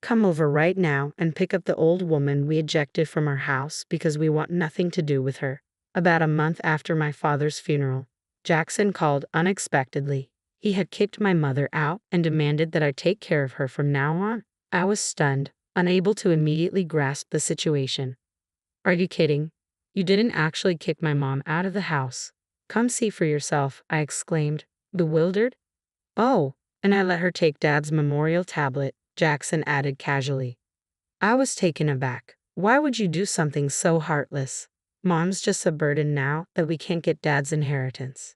Come over right now and pick up the old woman we ejected from our house because we want nothing to do with her. About a month after my father's funeral, Jackson called unexpectedly. He had kicked my mother out and demanded that I take care of her from now on. I was stunned, unable to immediately grasp the situation. Are you kidding? You didn't actually kick my mom out of the house. Come see for yourself, I exclaimed, bewildered. Oh, and I let her take Dad's memorial tablet, Jackson added casually. I was taken aback. Why would you do something so heartless? Mom's just a burden now that we can't get Dad's inheritance.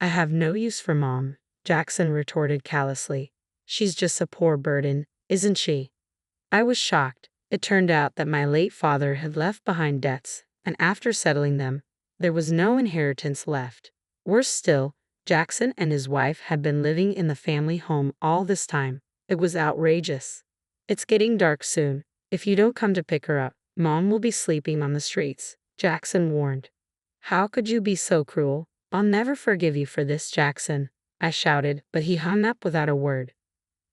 I have no use for Mom, Jackson retorted callously. She's just a poor burden, isn't she? I was shocked. It turned out that my late father had left behind debts, and after settling them, there was no inheritance left. Worse still, Jackson and his wife had been living in the family home all this time. It was outrageous. It's getting dark soon. If you don't come to pick her up, Mom will be sleeping on the streets, Jackson warned. How could you be so cruel? I'll never forgive you for this, Jackson, I shouted, but he hung up without a word.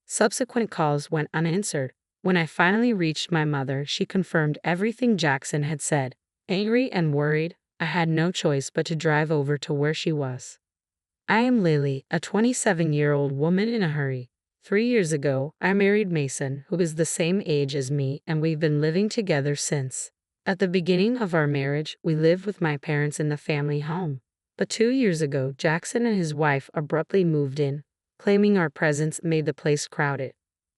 Subsequent calls went unanswered. When I finally reached my mother, she confirmed everything Jackson had said. Angry and worried, I had no choice but to drive over to where she was. I am Lily, a 27-year-old woman in a hurry. 3 years ago, I married Mason, who is the same age as me, and we've been living together since. At the beginning of our marriage, we lived with my parents in the family home. But 2 years ago, Jackson and his wife abruptly moved in, claiming our presence made the place crowded.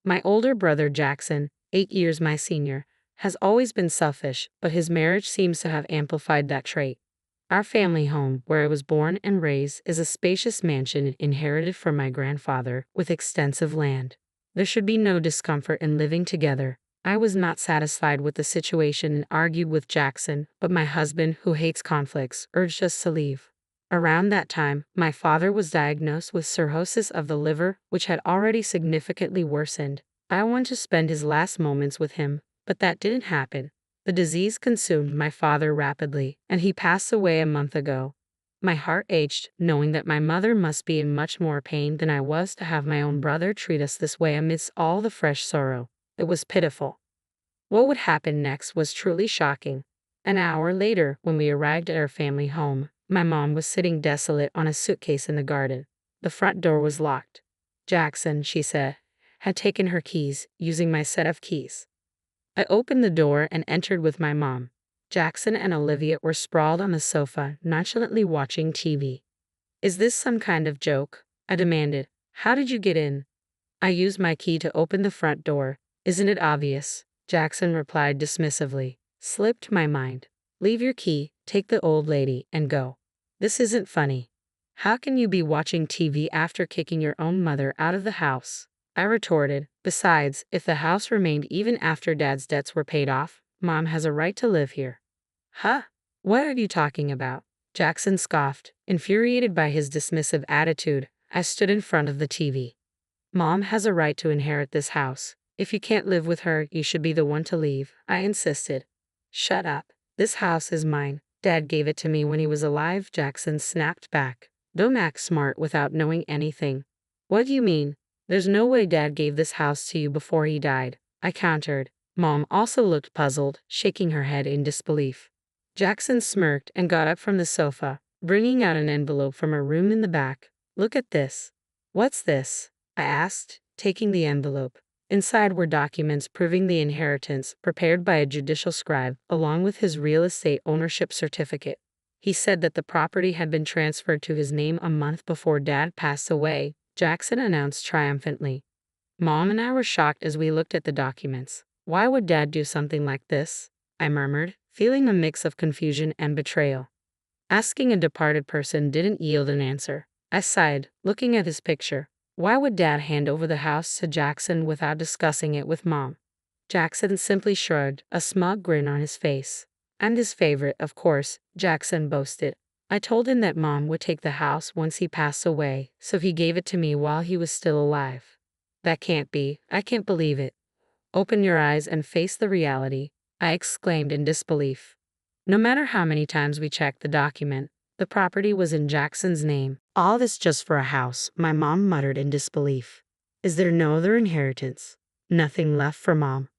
My older brother Jackson, 8 years my senior, has always been selfish, but his marriage seems to have amplified that trait. Our family home, where I was born and raised, is a spacious mansion inherited from my grandfather with extensive land. There should be no discomfort in living together. I was not satisfied with the situation and argued with Jackson, but my husband, who hates conflicts, urged us to leave. Around that time, my father was diagnosed with cirrhosis of the liver, which had already significantly worsened. I wanted to spend his last moments with him, but that didn't happen. The disease consumed my father rapidly, and he passed away a month ago. My heart ached, knowing that my mother must be in much more pain than I was to have my own brother treat us this way amidst all the fresh sorrow. It was pitiful. What would happen next was truly shocking. An hour later, when we arrived at our family home, my mom was sitting desolate on a suitcase in the garden. The front door was locked. Jackson, she said, had taken her keys, using my set of keys. I opened the door and entered with my mom. Jackson and Olivia were sprawled on the sofa, nonchalantly watching TV. Is this some kind of joke? I demanded. How did you get in? I used my key to open the front door. Isn't it obvious? Jackson replied dismissively. Slipped my mind. Leave your key, take the old lady, and go. This isn't funny. How can you be watching TV after kicking your own mother out of the house? I retorted. Besides, if the house remained even after Dad's debts were paid off, Mom has a right to live here. Huh? What are you talking about? Jackson scoffed. Infuriated by his dismissive attitude, I stood in front of the TV. Mom has a right to inherit this house. If you can't live with her, you should be the one to leave, I insisted. Shut up. This house is mine. Dad gave it to me when he was alive, Jackson snapped back. Don't act smart without knowing anything. What do you mean? There's no way Dad gave this house to you before he died, I countered. Mom also looked puzzled, shaking her head in disbelief. Jackson smirked and got up from the sofa, bringing out an envelope from a room in the back. Look at this. What's this? I asked, taking the envelope. Inside were documents proving the inheritance prepared by a judicial scribe, along with his real estate ownership certificate. He said that the property had been transferred to his name a month before Dad passed away, Jackson announced triumphantly. Mom and I were shocked as we looked at the documents. Why would Dad do something like this? I murmured, feeling a mix of confusion and betrayal. Asking a departed person didn't yield an answer. I sighed, looking at his picture. Why would Dad hand over the house to Jackson without discussing it with Mom? Jackson simply shrugged, a smug grin on his face. And his favorite, of course, Jackson boasted. I told him that Mom would take the house once he passed away, so he gave it to me while he was still alive. That can't be. I can't believe it. Open your eyes and face the reality, I exclaimed in disbelief. No matter how many times we checked the document, the property was in Jackson's name. All this just for a house, my mom muttered in disbelief. Is there no other inheritance? Nothing left for Mom.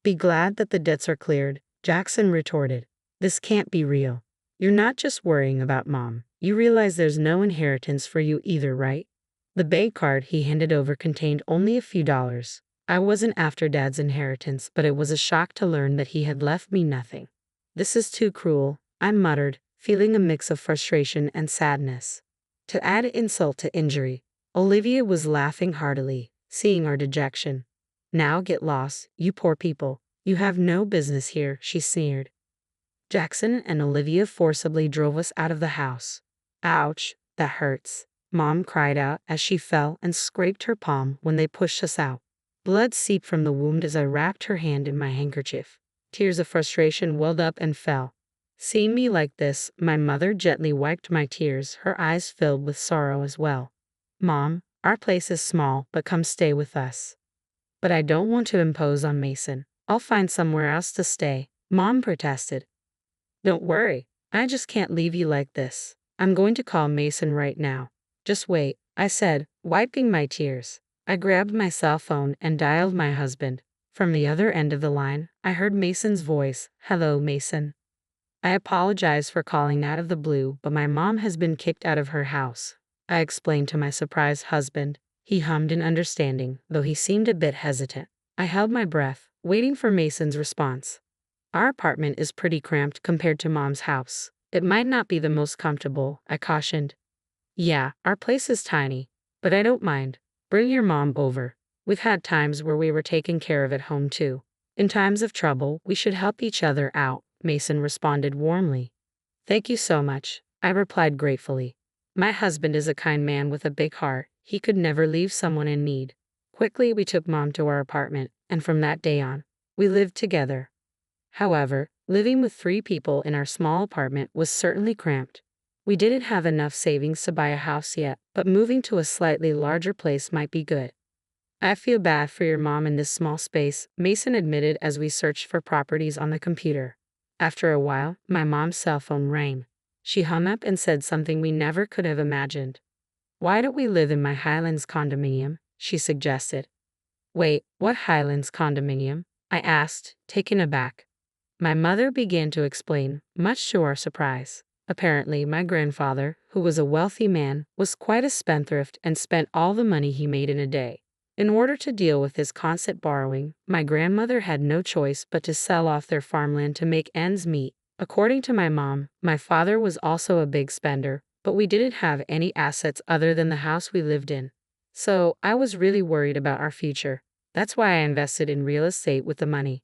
Be glad that the debts are cleared, Jackson retorted. This can't be real. You're not just worrying about Mom. You realize there's no inheritance for you either, right? The bank card he handed over contained only a few dollars. I wasn't after Dad's inheritance, but it was a shock to learn that he had left me nothing. This is too cruel, I muttered, feeling a mix of frustration and sadness. To add insult to injury, Olivia was laughing heartily, seeing our dejection. Now get lost, you poor people. You have no business here, she sneered. Jackson and Olivia forcibly drove us out of the house. Ouch, that hurts, Mom cried out as she fell and scraped her palm when they pushed us out. Blood seeped from the wound as I wrapped her hand in my handkerchief. Tears of frustration welled up and fell. Seeing me like this, my mother gently wiped my tears, her eyes filled with sorrow as well. Mom, our place is small, but come stay with us. But I don't want to impose on Mason. I'll find somewhere else to stay, Mom protested. Don't worry, I just can't leave you like this. I'm going to call Mason right now. Just wait, I said, wiping my tears. I grabbed my cell phone and dialed my husband. From the other end of the line, I heard Mason's voice. Hello, Mason. I apologize for calling out of the blue, but my mom has been kicked out of her house, I explained to my surprised husband. He hummed in understanding, though he seemed a bit hesitant. I held my breath, waiting for Mason's response. Our apartment is pretty cramped compared to Mom's house. It might not be the most comfortable, I cautioned. Yeah, our place is tiny, but I don't mind. Bring your mom over. We've had times where we were taken care of at home too. In times of trouble, we should help each other out, Mason responded warmly. Thank you so much, I replied gratefully. My husband is a kind man with a big heart. He could never leave someone in need. Quickly, we took Mom to our apartment, and from that day on, we lived together. However, living with 3 people in our small apartment was certainly cramped. We didn't have enough savings to buy a house yet, but moving to a slightly larger place might be good. I feel bad for your mom in this small space, Mason admitted as we searched for properties on the computer. After a while, my mom's cell phone rang. She hung up and said something we never could have imagined. Why don't we live in my Highlands condominium? She suggested. Wait, what Highlands condominium? I asked, taken aback. My mother began to explain, much to our surprise. Apparently, my grandfather, who was a wealthy man, was quite a spendthrift and spent all the money he made in a day. In order to deal with his constant borrowing, my grandmother had no choice but to sell off their farmland to make ends meet. According to my mom, my father was also a big spender, but we didn't have any assets other than the house we lived in. So, I was really worried about our future. That's why I invested in real estate with the money.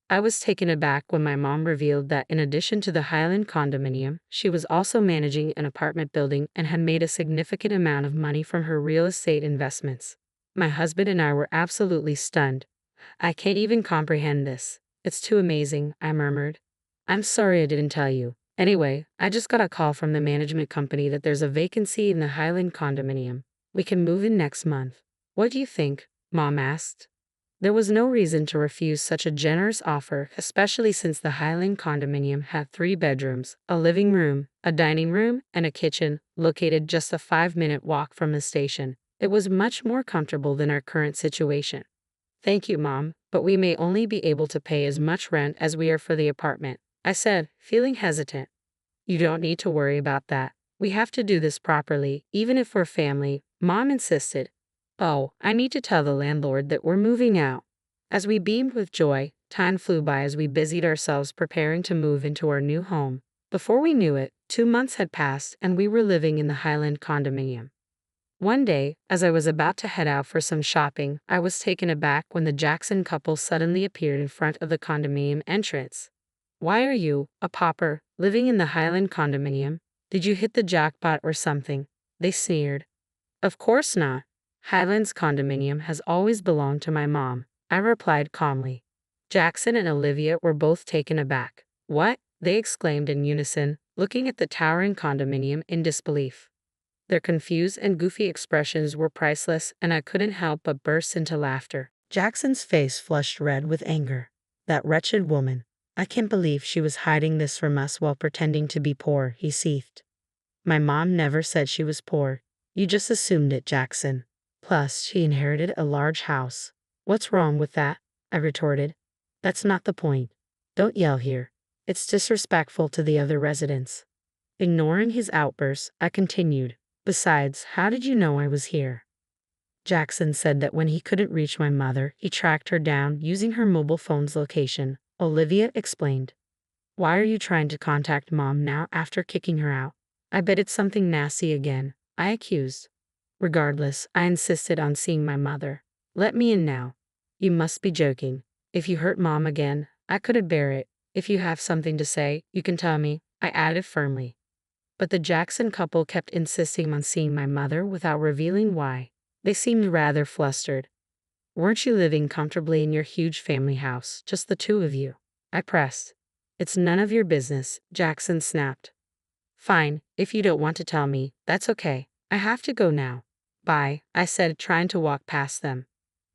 I was taken aback when my mom revealed that in addition to the Highland condominium, she was also managing an apartment building and had made a significant amount of money from her real estate investments. My husband and I were absolutely stunned. I can't even comprehend this. It's too amazing, I murmured. I'm sorry I didn't tell you. Anyway, I just got a call from the management company that there's a vacancy in the Highland condominium. We can move in next month. What do you think? Mom asked. There was no reason to refuse such a generous offer, especially since the Highland condominium had 3 bedrooms, a living room, a dining room, and a kitchen, located just a 5-minute walk from the station. It was much more comfortable than our current situation. Thank you, Mom, but we may only be able to pay as much rent as we are for the apartment, I said, feeling hesitant. You don't need to worry about that. We have to do this properly, even if we're family, Mom insisted. Oh, I need to tell the landlord that we're moving out. As we beamed with joy, time flew by as we busied ourselves preparing to move into our new home. Before we knew it, 2 months had passed and we were living in the Highland condominium. One day, as I was about to head out for some shopping, I was taken aback when the Jackson couple suddenly appeared in front of the condominium entrance. Why are you, a pauper, living in the Highland condominium? Did you hit the jackpot or something? They sneered. Of course not. Highlands condominium has always belonged to my mom, I replied calmly. Jackson and Olivia were both taken aback. What? They exclaimed in unison, looking at the towering condominium in disbelief. Their confused and goofy expressions were priceless, and I couldn't help but burst into laughter. Jackson's face flushed red with anger. That wretched woman. I can't believe she was hiding this from us while pretending to be poor, he seethed. My mom never said she was poor. You just assumed it, Jackson. Plus, she inherited a large house. What's wrong with that? I retorted. That's not the point. Don't yell here. It's disrespectful to the other residents. Ignoring his outbursts, I continued. Besides, how did you know I was here? Jackson said that when he couldn't reach my mother, he tracked her down using her mobile phone's location. Olivia explained. Why are you trying to contact Mom now after kicking her out? I bet it's something nasty again, I accused. Regardless, I insisted on seeing my mother. Let me in now. You must be joking. If you hurt Mom again, I couldn't bear it. If you have something to say, you can tell me, I added firmly. But the Jackson couple kept insisting on seeing my mother without revealing why. They seemed rather flustered. Weren't you living comfortably in your huge family house, just the two of you? I pressed. It's none of your business, Jackson snapped. Fine, if you don't want to tell me, that's okay. I have to go now. Bye, I said, trying to walk past them.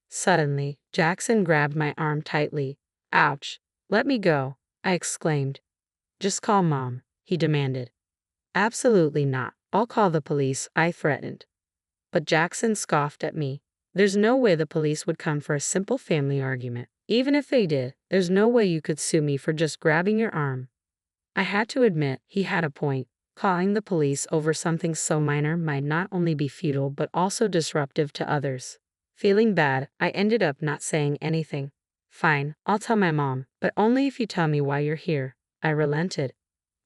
Suddenly, Jackson grabbed my arm tightly. Ouch. Let me go, I exclaimed. Just call Mom, he demanded. Absolutely not. I'll call the police, I threatened. But Jackson scoffed at me. There's no way the police would come for a simple family argument. Even if they did, there's no way you could sue me for just grabbing your arm. I had to admit, he had a point. Calling the police over something so minor might not only be futile but also disruptive to others. Feeling bad, I ended up not saying anything. Fine, I'll tell my mom, but only if you tell me why you're here. I relented.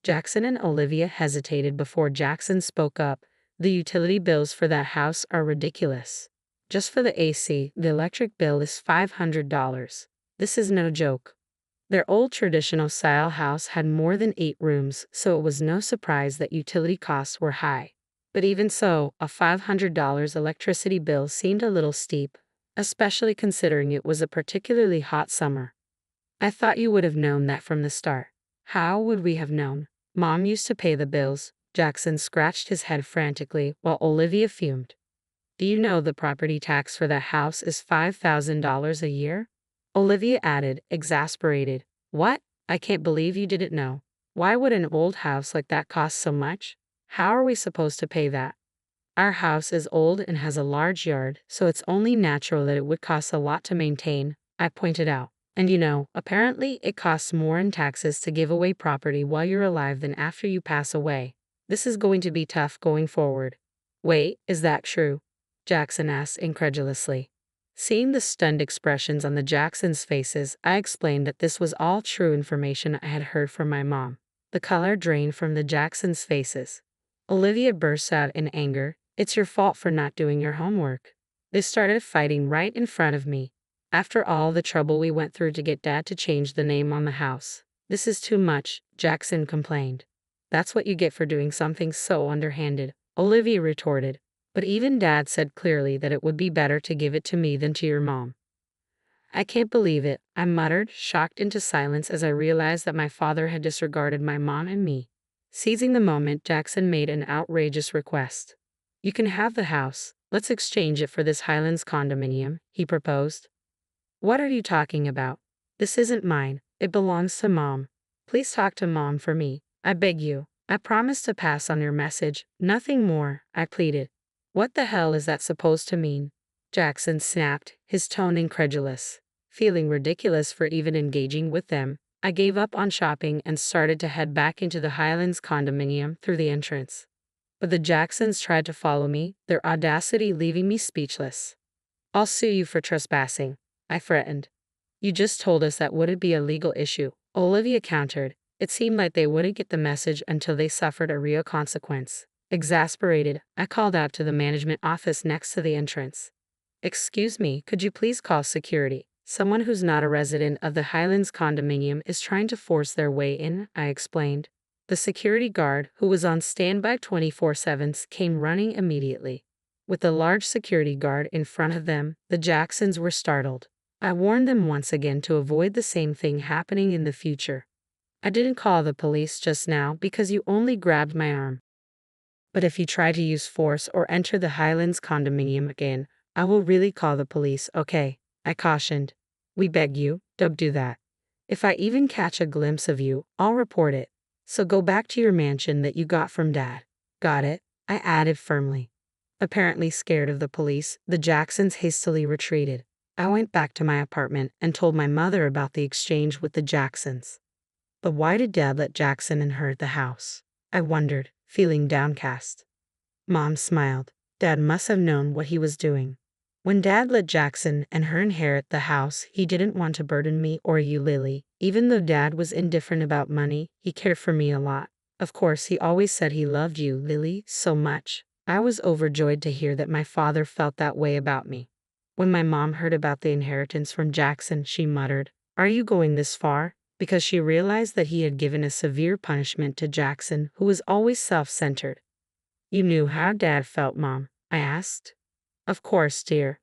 Jackson and Olivia hesitated before Jackson spoke up. The utility bills for that house are ridiculous. Just for the AC, the electric bill is $500. This is no joke. Their old traditional style house had more than 8 rooms, so it was no surprise that utility costs were high. But even so, a $500 electricity bill seemed a little steep, especially considering it was a particularly hot summer. I thought you would have known that from the start. How would we have known? Mom used to pay the bills. Jackson scratched his head frantically while Olivia fumed. Do you know the property tax for that house is $5,000 a year? Olivia added, exasperated. What? I can't believe you didn't know. Why would an old house like that cost so much? How are we supposed to pay that? Our house is old and has a large yard, so it's only natural that it would cost a lot to maintain, I pointed out. And apparently it costs more in taxes to give away property while you're alive than after you pass away. This is going to be tough going forward. Wait, is that true? Jackson asked incredulously. Seeing the stunned expressions on the Jacksons' faces, I explained that this was all true information I had heard from my mom. The color drained from the Jacksons' faces. Olivia burst out in anger. It's your fault for not doing your homework. They started fighting right in front of me. After all the trouble we went through to get Dad to change the name on the house. This is too much, Jackson complained. That's what you get for doing something so underhanded, Olivia retorted. But even Dad said clearly that it would be better to give it to me than to your mom. I can't believe it, I muttered, shocked into silence as I realized that my father had disregarded my mom and me. Seizing the moment, Jackson made an outrageous request. You can have the house. Let's exchange it for this Highlands condominium, he proposed. What are you talking about? This isn't mine. It belongs to Mom. Please talk to Mom for me. I beg you. I promise to pass on your message. Nothing more, I pleaded. What the hell is that supposed to mean? Jackson snapped, his tone incredulous. Feeling ridiculous for even engaging with them, I gave up on shopping and started to head back into the Highlands condominium through the entrance. But the Jacksons tried to follow me, their audacity leaving me speechless. I'll sue you for trespassing, I threatened. You just told us that wouldn't be a legal issue, Olivia countered. It seemed like they wouldn't get the message until they suffered a real consequence. Exasperated, I called out to the management office next to the entrance. Excuse me, could you please call security? Someone who's not a resident of the Highlands condominium is trying to force their way in, I explained. The security guard, who was on standby 24/7, came running immediately. With the large security guard in front of them, the Jacksons were startled. I warned them once again to avoid the same thing happening in the future. I didn't call the police just now because you only grabbed my arm. But if you try to use force or enter the Highlands condominium again, I will really call the police, okay? I cautioned. We beg you, don't do that. If I even catch a glimpse of you, I'll report it. So go back to your mansion that you got from Dad. Got it? I added firmly. Apparently scared of the police, the Jacksons hastily retreated. I went back to my apartment and told my mother about the exchange with the Jacksons. But why did Dad let Jackson inherit the house? I wondered, feeling downcast. Mom smiled. Dad must have known what he was doing. When Dad let Jackson and her inherit the house, he didn't want to burden me or you, Lily. Even though Dad was indifferent about money, he cared for me a lot. Of course, he always said he loved you, Lily, so much. I was overjoyed to hear that my father felt that way about me. When my mom heard about the inheritance from Jackson, she muttered, "Are you going this far?" Because she realized that he had given a severe punishment to Jackson, who was always self-centered. "You knew how Dad felt, Mom?" I asked. "Of course, dear.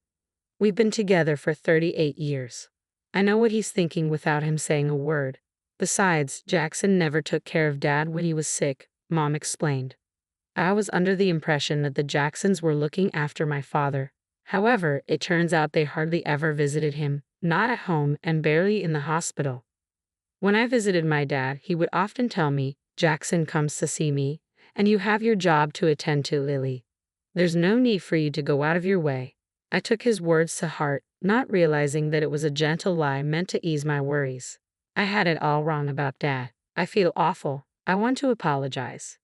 We've been together for 38 years. I know what he's thinking without him saying a word. Besides, Jackson never took care of Dad when he was sick," Mom explained. I was under the impression that the Jacksons were looking after my father. However, it turns out they hardly ever visited him, not at home and barely in the hospital. When I visited my dad, he would often tell me, "Jackson comes to see me, and you have your job to attend to, Lily. There's no need for you to go out of your way." I took his words to heart, not realizing that it was a gentle lie meant to ease my worries. I had it all wrong about Dad. I feel awful. I want to apologize.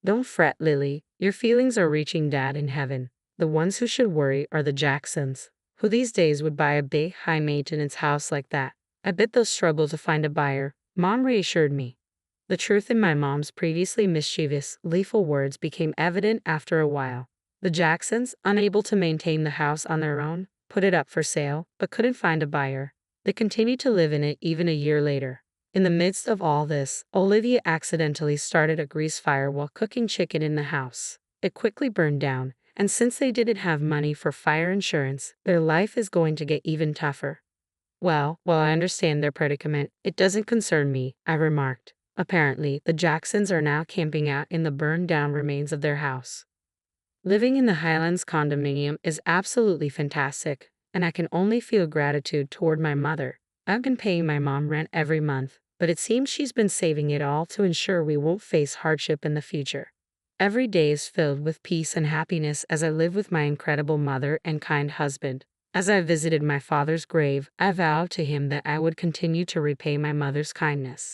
"Don't fret, Lily. Your feelings are reaching Dad in heaven. The ones who should worry are the Jacksons. Who these days would buy a big, high-maintenance house like that? I bet they'll struggle to find a buyer," Mom reassured me. The truth in my mom's previously mischievous, gleeful words became evident after a while. The Jacksons, unable to maintain the house on their own, put it up for sale, but couldn't find a buyer. They continued to live in it even a year later. In the midst of all this, Olivia accidentally started a grease fire while cooking chicken in the house. It quickly burned down, and since they didn't have money for fire insurance, their life is going to get even tougher. "Well, while I understand their predicament, it doesn't concern me," I remarked. Apparently, the Jacksons are now camping out in the burned-down remains of their house. Living in the Highlands condominium is absolutely fantastic, and I can only feel gratitude toward my mother. I've been paying my mom rent every month, but it seems she's been saving it all to ensure we won't face hardship in the future. Every day is filled with peace and happiness as I live with my incredible mother and kind husband. As I visited my father's grave, I vowed to him that I would continue to repay my mother's kindness.